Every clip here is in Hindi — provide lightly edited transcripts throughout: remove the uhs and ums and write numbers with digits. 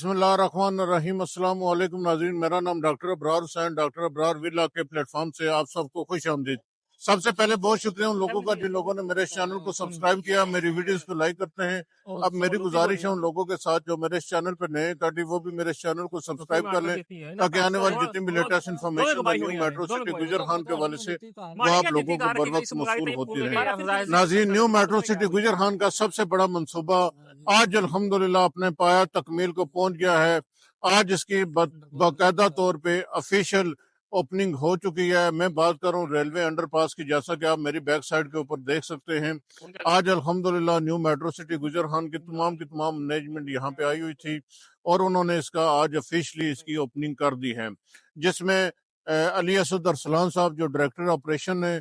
बिस्मिल्लाहिर्रहमानिर्रहीम। अस्सलाम वालेकुम नाज़रीन, मेरा नाम doctor Abrar Hussain, doctor Abrar villa के प्लेटफॉर्म से आप सबको खुश आमदीद। सबसे पहले बहुत शुक्रिया उन लोगों का जिन लोगों ने मेरे चैनल को सब्सक्राइब किया, मेरी वीडियोस को लाइक करते हैं। अब मेरी गुजारिश है उन लोगों के साथ जो मेरे चैनल पर नए ताकि वो भी मेरे चैनल को सब्सक्राइब कर लें, ताकि आने वाली जितनी भी latest information new metro city गुजर खान के हवाले से वो आप लोगों को बर वक्त मौसूल होती रहे। नाज़रीन, न्यू मेट्रो सिटी गुजर खान का सबसे बड़ा मनसूबा आज अल्हम्दुलिल्लाह अपने पाया तकमील को पहुंच गया है। आज इसकी बाकायदा तौर पे ऑफिशियल ओपनिंग हो चुकी है। मैं बात कर रहा हूँ रेलवे अंडरपास की, जैसा कि आप मेरी बैक साइड के ऊपर देख सकते हैं। आज अल्हम्दुलिल्लाह न्यू मेट्रो सिटी गुजर खान की तमाम मैनेजमेंट यहाँ पे आई हुई थी और उन्होंने इसका आज ऑफिशियली इसकी ओपनिंग कर दी है, जिसमें अली असद अरसलान साहब जो डायरेक्टर ऑपरेशन है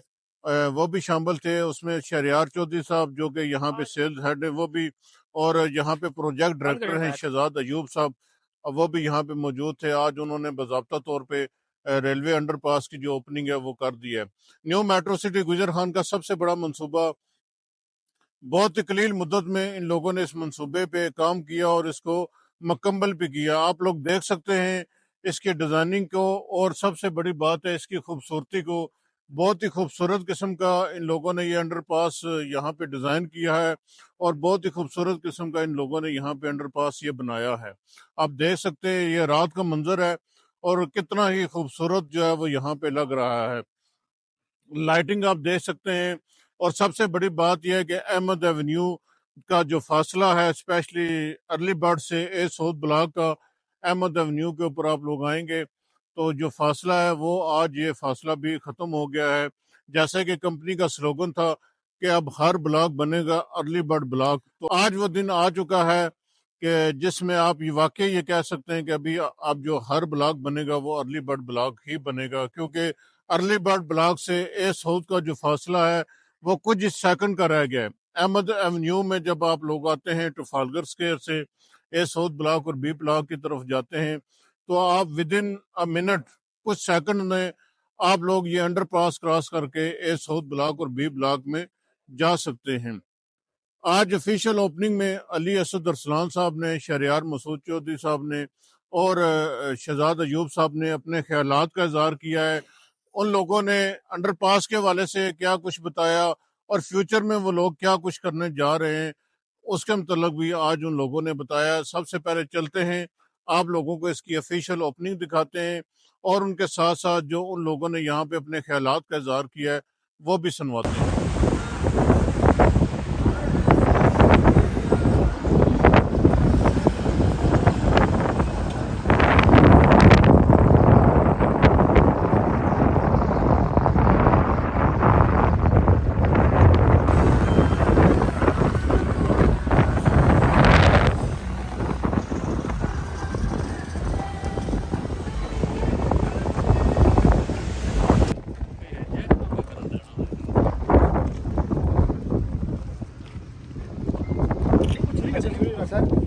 वो भी शामिल थे। उसमें शहरियार चौधरी साहब जो कि यहाँ पे सेल्स हेड है वो भी, और यहाँ पे प्रोजेक्ट डायरेक्टर हैं शहजाद अयूब साहब, वो भी यहाँ पे मौजूद थे। आज उन्होंने बाज़ाब्ता तौर पे रेलवे अंडरपास की जो ओपनिंग है वो कर दी है। न्यू मेट्रो सिटी गुजर खान का सबसे बड़ा मंसूबा, बहुत ही कलील मुद्दत में इन लोगों ने इस मंसूबे पे काम किया और इसको मुकम्मल भी किया। आप लोग देख सकते हैं इसकी डिज़ाइनिंग को, और सबसे बड़ी बात है इसकी खूबसूरती को। बहुत ही खूबसूरत किस्म का इन लोगों ने ये अंडरपास यहाँ पे डिज़ाइन किया है और बहुत ही खूबसूरत किस्म का इन लोगों ने यहाँ पे अंडरपास ये बनाया है। आप देख सकते हैं ये रात का मंजर है और कितना ही खूबसूरत जो है वो यहाँ पे लग रहा है। लाइटिंग आप देख सकते हैं, और सबसे बड़ी बात यह है कि अहमद एवेन्यू का जो फासला है, स्पेशली अर्ली बर्ड से ए सऊद ब्लॉक का अहमद एवेन्यू के ऊपर आप लोग आएंगे तो जो फासला है वो आज ये फासला भी ख़त्म हो गया है। जैसे कि कंपनी का स्लोगन था कि अब हर ब्लॉक बनेगा अर्ली बर्ड ब्लॉक, तो आज वो दिन आ चुका है कि जिसमें आप ये वाकई ये कह सकते हैं कि अभी अब जो हर ब्लॉक बनेगा वो अर्ली बर्ड ब्लॉक ही बनेगा, क्योंकि अर्ली बर्ड ब्लॉक से ए साउथ का जो फासला है वो कुछ ही सेकंड का रह गया है। अहमद एवेन्यू में जब आप लोग आते हैं ट्रफालगर स्क्वायर से ए साउथ ब्लॉक और बी ब्लॉक की तरफ जाते हैं तो आप विद इन अ मिनट, कुछ सेकंड में आप लोग ये अंडरपास क्रॉस करके ए साउथ ब्लॉक और बी ब्लॉक में जा सकते हैं। आज ऑफिशियल ओपनिंग में अली असद अरसलान साहब ने, शहरियार मसूद चौधरी साहब ने और शहजाद अयूब साहब ने अपने ख्यालात का इजहार किया है। उन लोगों ने अंडरपास के हवाले से क्या कुछ बताया और फ्यूचर में वो लोग क्या कुछ करने जा रहे हैं उसके मतलब भी आज उन लोगों ने बताया। सबसे पहले चलते हैं, आप लोगों को इसकी ऑफिशियल ओपनिंग दिखाते हैं और उनके साथ साथ जो उन लोगों ने यहाँ पे अपने ख्यालात का इजहार किया है वो भी सुनवाते हैं।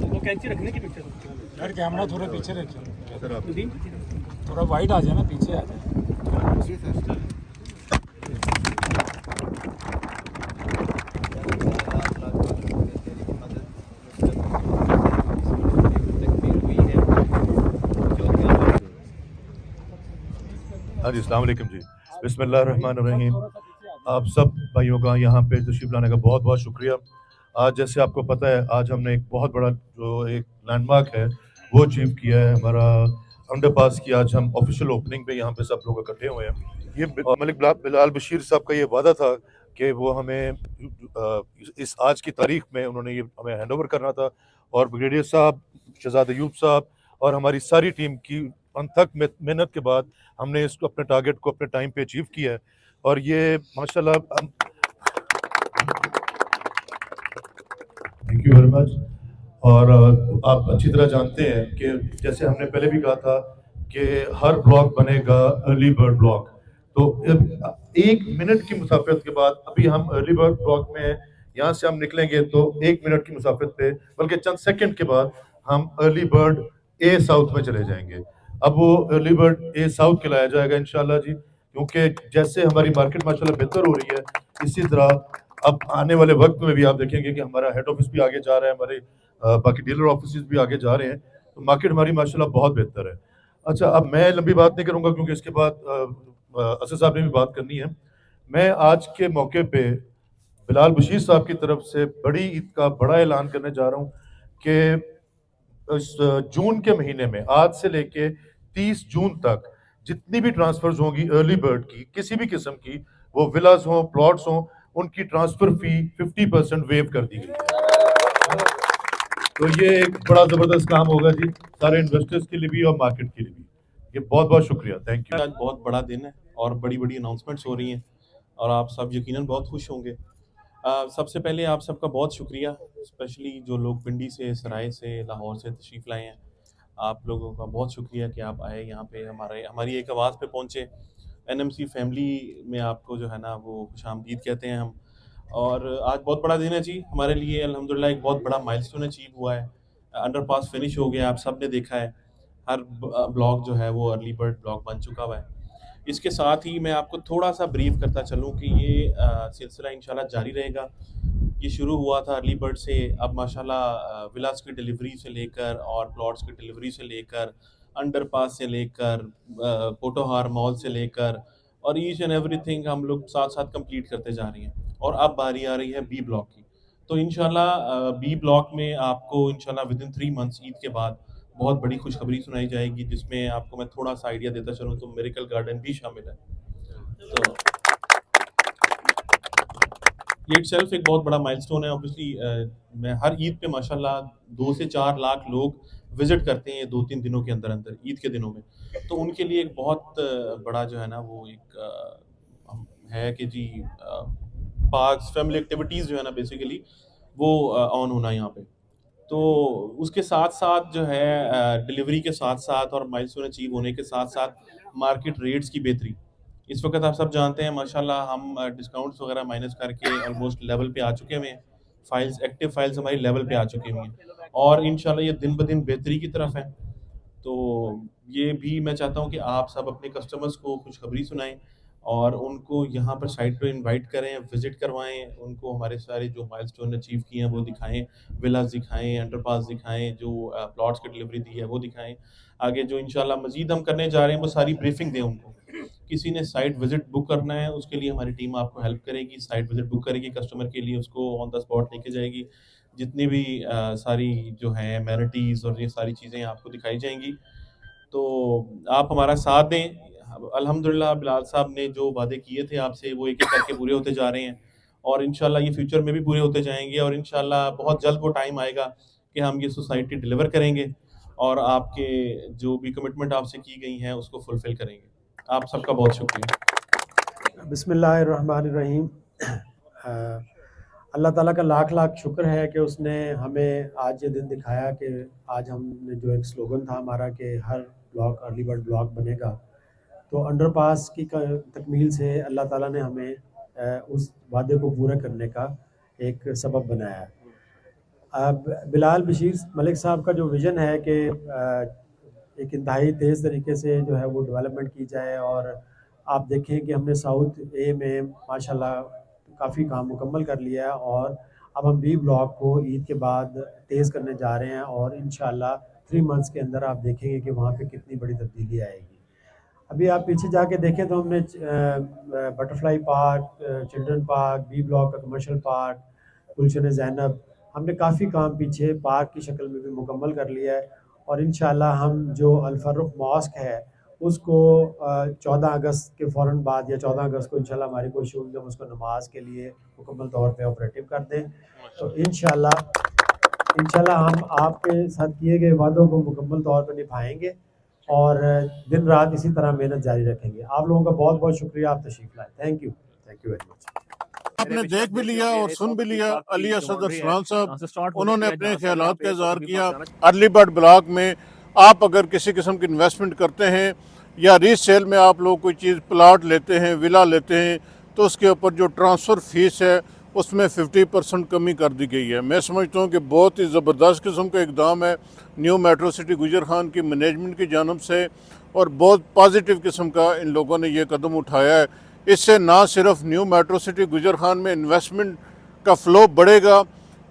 वो कैंची रखने की पिक्चर यार, कैमरा थोड़ा पीछे रखिए, थोड़ा वाइड आ जाए ना, पीछे आ जाए। हाँ जी, अस्सलाम वालेकुम जी, बिस्मिल्लाहिर्रहमानिर्रहीम। आप सब भाइयों का यहाँ पे तशरीफ़ लाने का बहुत बहुत शुक्रिया। आज जैसे आपको पता है, आज हमने एक बहुत बड़ा जो एक लैंडमार्क है वो अचीव किया है, हमारा अंडरपास की आज हम ऑफिशियल ओपनिंग पे यहाँ पे सब लोग इकट्ठे हुए हैं। ये मलिक बिलाल बशीर साहब का ये वादा था कि वो हमें इस आज की तारीख में उन्होंने ये हमें हैंड ओवर करना था, और ब्रिगेडियर साहब, शहजाद अयूब साहब और हमारी सारी टीम की अनथक मेहनत के बाद हमने इसको अपने टारगेट को अपने टाइम पे अचीव किया है। और ये माशाल्लाह, थैंक यू वेरी मच। और आप अच्छी तरह जानते हैं कि जैसे हमने पहले भी कहा था कि हर ब्लॉक बनेगा अर्ली बर्ड ब्लॉक, तो 1 मिनट की मुसाफिरत के बाद अभी हम अर्ली बर्ड ब्लॉक में हैं। यहाँ से हम निकलेंगे तो 1 मिनट की मुसाफिरत पे, बल्कि चंद सेकंड के बाद हम अर्ली बर्ड ए साउथ में चले जाएंगे। अब वो अर्ली बर्ड ए साउथ कहलाया जाएगा इंशाल्लाह जी, क्योंकि जैसे हमारी मार्केट माशाल्लाह बेहतर हो रही है, इसी तरह अब आने वाले वक्त में भी आप देखेंगे कि हमारा हेड ऑफिस भी आगे जा रहा है, हमारे बाकी डीलर ऑफिस भी आगे जा रहे हैं। तो मार्केट हमारी माशाल्लाह बहुत बेहतर है। अच्छा, अब मैं लंबी बात नहीं करूंगा क्योंकि इसके बाद असद साहब ने भी बात करनी है। मैं आज के मौके पे बिलाल बशीर साहब की तरफ से बड़ी ईद का बड़ा ऐलान करने जा रहा हूँ कि इस जून के महीने में आज से लेके 30 जून तक जितनी भी ट्रांसफर्स होंगी अर्ली बर्ड की किसी भी किस्म की, वो विलास हों प्लॉट्स हों, उनकी ट्रांसफर फी 50% वेव कर दी गई है। तो ये एक बड़ा जबरदस्त काम होगा जी, सारे इन्वेस्टर्स के लिए भी और मार्केट के लिए भी। ये बहुत बहुत शुक्रिया, थैंक यू। आज बहुत बड़ा दिन है और बड़ी बड़ी अनाउंसमेंट्स हो रही हैं और आप सब यकीनन बहुत खुश होंगे। सबसे पहले आप सबका बहुत शुक्रिया, स्पेशली जो लोग पिंडी से, सराय से, लाहौर से तशरीफ़ लाए हैं। आप लोगों का बहुत शुक्रिया कि आप आए यहाँ पे, हमारी एक आवाज़ पे पहुँचे। एनएमसी फैमिली में आपको जो है ना वो खुशामदीद कहते हैं हम। और आज बहुत बड़ा दिन है जी हमारे लिए, अल्हम्दुलिल्लाह एक बहुत बड़ा माइलस्टोन अचीव हुआ है। अंडरपास फिनिश हो गया, आप सब ने देखा है। हर ब्लॉक जो है वो अर्ली बर्ड ब्लॉक बन चुका हुआ है। इसके साथ ही मैं आपको थोड़ा सा ब्रीफ करता चलूँ कि ये सिलसिला इंशाल्लाह जारी रहेगा। ये शुरू हुआ था अर्ली बर्ड से, अब माशाल्लाह विलास की डिलीवरी से लेकर और प्लॉट्स की डिलीवरी से लेकर, अंडरपास से लेकर, पोटोहार मॉल से लेकर और ईच एंड एवरीथिंग हम लोग साथ साथ कंप्लीट करते जा रहे हैं। और अब बारी आ रही है बी ब्लॉक की। तो इंशाल्लाह बी ब्लॉक में आपको इंशाल्लाह विदिन 3 मंथ्स ईद के बाद बहुत बड़ी खुशखबरी सुनाई जाएगी, जिसमें आपको मैं थोड़ा सा आइडिया देता चलूँ तो मिरेकल गार्डन भी शामिल है। तो ये इटसेल्फ एक बहुत बड़ा माइलस्टोन है। ऑब्वियसली मैं हर ईद पे माशाल्लाह 2 से 4 लाख लोग विजिट करते हैं 2-3 दिनों के अंदर अंदर, ईद के दिनों में। तो उनके लिए एक बहुत बड़ा जो है ना वो एक है कि जी पार्क्स, फैमिली एक्टिविटीज़ जो है ना बेसिकली वो ऑन होना यहाँ पे। तो उसके साथ-साथ जो है डिलीवरी के साथ-साथ और माइलस्टोन अचीव होने के साथ-साथ मार्केट रेट्स की बेहतरी। इस वक़्त आप सब जानते हैं माशाल्लाह हम डिस्काउंट्स वग़ैरह माइनस करके ऑलमोस्ट लेवल पे आ चुके हुए हैं। फाइल्स, एक्टिव फाइल्स हमारी लेवल पे आ चुकी हुई हैं और इंशाल्लाह ये दिन-ब-दिन बेहतरी की तरफ है। तो ये भी मैं चाहता हूँ कि आप सब अपने कस्टमर्स को खुशखबरी सुनाएँ और उनको यहाँ पर साइट पे इनवाइट करें, विज़िट करवाएँ, उनको हमारे सारे जो माइलस्टोन अचीव किए हैं वो दिखाएँ, विलास दिखाएँ, अंडरपास दिखाएँ, जो प्लॉट्स की डिलीवरी दी है वो दिखाएँ। आगे जो इंशाल्लाह मज़ीद हम करने जा रहे हैं वो सारी ब्रीफिंग दें उनको। किसी ने साइट विज़िट बुक करना है, उसके लिए हमारी टीम आपको हेल्प करेगी, साइट विज़िट बुक करेगी कस्टमर के लिए, उसको ऑन द स्पॉट लेके जाएगी। जितनी भी सारी जो हैं एमेनिटीज़ और ये सारी चीज़ें आपको दिखाई जाएँगी। तो आप हमारा साथ दें। अल्हम्दुलिल्लाह बिलाल साहब ने जो वादे किए थे आपसे वो एक-एक करके पूरे होते जा रहे हैं और इंशाल्लाह ये फ्यूचर में भी पूरे होते जाएँगे और इंशाल्लाह बहुत जल्द वो टाइम आएगा कि हम ये सोसाइटी डिलीवर करेंगे और आपके जो भी कमिटमेंट आपसे की गई हैं उसको फुलफ़िल करेंगे। आप सबका बहुत शुक्रिया। बिस्मिल्लाहिर्रहमानिर्रहीम। अल्लाह ताला का लाख लाख शुक्र है कि उसने हमें आज ये दिन दिखाया कि आज हमने जो एक स्लोगन था हमारा कि हर ब्लॉक अर्ली बर्ड ब्लॉक बनेगा, तो अंडरपास की तकमील से अल्लाह ताला ने हमें उस वादे को पूरा करने का एक सबब बनाया है। अब बिलाल बशीर मलिक साहब का जो विज़न है कि एक इंतहाई तेज़ तरीके से जो है वो डेवलपमेंट की जाए और आप देखें कि हमने साउथ ए में माशाल्लाह काफ़ी काम मुकम्मल कर लिया है और अब हम बी ब्लॉक को ईद के बाद तेज़ करने जा रहे हैं और इंशाल्लाह 3 मंथ्स के अंदर आप देखेंगे कि वहाँ पे कितनी बड़ी तब्दीली आएगी। अभी आप पीछे जाके देखें तो हमने butterfly park, children park, B block का कमर्शियल पार्क, गुलशन ज़ैनब, हमने काफ़ी काम पीछे पार्क की शक्ल में भी मुकम्मल कर लिया है और इंशाल्लाह हम जो अल फर्रुख मॉस्क है उसको 14 अगस्त के फ़ौरन बाद या 14 अगस्त को इंशाल्लाह हमारी कोशिश होगी कि हम उसको नमाज के लिए मुकम्मल तौर पे ऑपरेटिव कर दें। तो इंशाल्लाह हम आपके साथ किए गए वादों को मुकम्मल तौर पर निभाएंगे और दिन रात इसी तरह मेहनत जारी रखेंगे। आप लोगों का बहुत बहुत शुक्रिया, आप तशरीफ़ लाए। Thank you very much. आपने देख भी लिया और सुन भी लिया। अली असद अरसलान साहब, उन्होंने अपने ख्यालात का इज़हार किया। अर्ली बर्ड ब्लॉक में आप अगर किसी किस्म की इन्वेस्टमेंट करते हैं या रीसेल में आप लोग कोई चीज़ प्लाट लेते हैं, विला लेते हैं, तो उसके ऊपर जो ट्रांसफ़र फ़ीस है उसमें 50% कमी कर दी गई है। मैं समझता हूँ कि बहुत ही ज़बरदस्त किस्म का इकदाम है न्यू मेट्रो सिटी गुजर खान की मैनेजमेंट की जानब से और बहुत पॉजिटिव किस्म का इन लोगों ने ये कदम उठाया है। इससे ना सिर्फ न्यू मेट्रो सिटी गुजर खान में इन्वेस्टमेंट का फ़्लो बढ़ेगा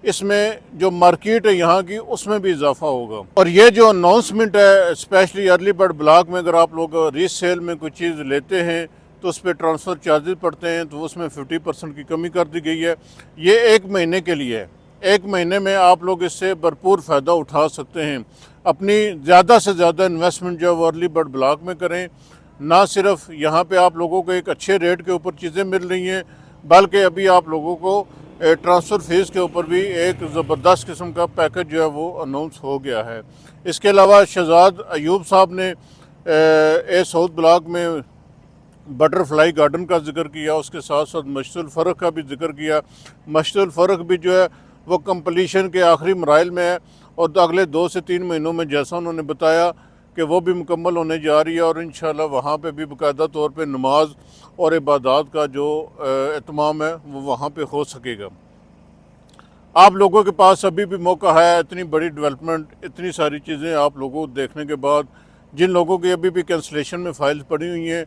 इसमें जो मार्केट है यहाँ की उसमें भी इजाफा होगा। और ये जो अनाउंसमेंट है स्पेशली अर्ली बर्ड ब्लॉक में, अगर आप लोग रीसेल में कोई चीज़ लेते हैं तो उस पर ट्रांसफ़र चार्जेस पड़ते हैं, तो उसमें 50% की कमी कर दी गई है। ये 1 महीने के लिए है, 1 महीने में आप लोग इससे भरपूर फ़ायदा उठा सकते हैं। अपनी ज़्यादा से ज़्यादा इन्वेस्टमेंट जो है वो अर्ली बर्ड ब्लॉक में करें। ना सिर्फ यहाँ पे आप लोगों को एक अच्छे रेट के ऊपर चीज़ें मिल रही हैं, बल्कि अभी आप लोगों को ट्रांसफ़र फीस के ऊपर भी एक ज़बरदस्त किस्म का पैकेज जो है वो अनाउंस हो गया है। इसके अलावा शहजाद अयूब साहब ने ए साउथ ब्लॉक में बटरफ्लाई गार्डन का जिक्र किया, उसके साथ साथ मस्जिदुल फ़र्क का भी जिक्र किया। मस्जिदुल फ़र्क भी जो है वो कंप्लीशन के आखिरी मराइल में है और अगले 2 से 3 महीनों में जैसा उन्होंने बताया कि वो भी मुकम्मल होने जा रही है और इंशाल्लाह वहाँ पे भी बाकायदा तौर पे नमाज और इबादत का जो एहतमाम है वो वहाँ पे हो सकेगा। आप लोगों के पास अभी भी मौका है, इतनी बड़ी डेवलपमेंट, इतनी सारी चीज़ें आप लोगों को देखने के बाद, जिन लोगों की अभी भी कैंसलेशन में फ़ाइल्स पड़ी हुई हैं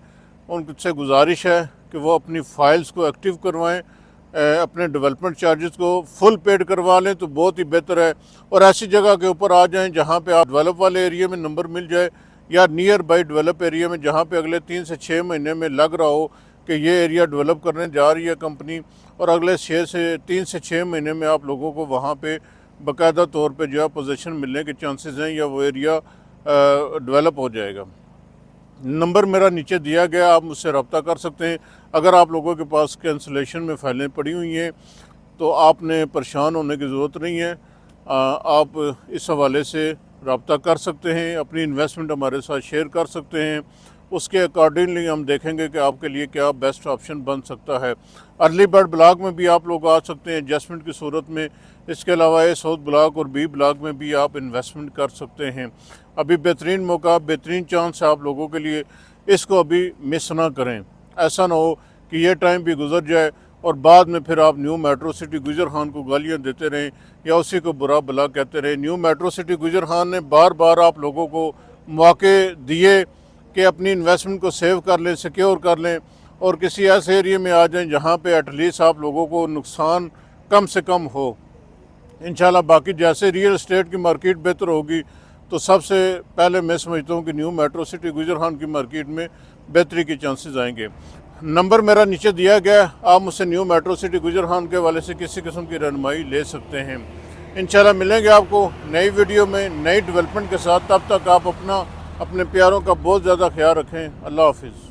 उनसे गुजारिश है कि वो अपनी फ़ाइल्स को एक्टिव करवाएं, अपने डेवलपमेंट चार्जेस को फुल पेड करवा लें तो बहुत ही बेहतर है। और ऐसी जगह के ऊपर आ जाएं जहां पे आप डेवलप वाले एरिया में नंबर मिल जाए या नियर बाई डेवलप एरिया में जहां पे अगले 3 से 6 महीने में लग रहा हो कि ये एरिया डेवलप करने जा रही है कंपनी, और अगले 3 से 6 महीने में आप लोगों को वहाँ पे बाकायदा तौर पे जो है पोजीशन मिलने के चांसेस हैं या वो एरिया डेवलप हो जाएगा। नंबर मेरा नीचे दिया गया, आप मुझसे रब्ता कर सकते हैं। अगर आप लोगों के पास कैंसलेशन में फाइलें पड़ी हुई हैं तो आपने परेशान होने की ज़रूरत नहीं है। आप इस हवाले से रब्ता कर सकते हैं, अपनी इन्वेस्टमेंट हमारे साथ शेयर कर सकते हैं। उसके अकॉर्डिंगली हम देखेंगे कि आपके लिए क्या बेस्ट ऑप्शन बन सकता है। अर्ली बर्ड ब्लॉक में भी आप लोग आ सकते हैं एडजस्टमेंट की सूरत में। इसके अलावा ए साउथ ब्लॉक और बी ब्लॉक में भी आप इन्वेस्टमेंट कर सकते हैं। अभी बेहतरीन मौका, बेहतरीन चांस है आप लोगों के लिए, इसको अभी मिस ना करें। ऐसा ना हो कि ये टाइम भी गुजर जाए और बाद में फिर आप न्यू मेट्रो सिटी गुजर खान को गालियाँ देते रहें या उसी को बुरा भला कहते रहें। न्यू मेट्रो सिटी गुजर खान ने बार बार आप लोगों को मौके दिए कि अपनी इन्वेस्टमेंट को सेव कर लें, सिक्योर कर लें और किसी ऐसे एरिया में आ जाएं जहां पे एटलीस्ट आप लोगों को नुकसान कम से कम हो। इंशाल्लाह बाकी जैसे रियल एस्टेट की मार्केट बेहतर होगी तो सबसे पहले मैं समझता हूँ कि न्यू मेट्रो सिटी गुजर खान की मार्केट में बेहतरी के चांसेस आएंगे। नंबर मेरा नीचे दिया गया, आप मुझसे न्यू मेट्रो सिटी गुजर खान के हवाले से किसी किस्म की रहनुमाई ले सकते हैं। इंशाल्लाह मिलेंगे आपको नई वीडियो में नई डेवलपमेंट के साथ। तब तक आप अपने प्यारों का बहुत ज़्यादा ख्याल रखें। अल्लाह हाफिज़।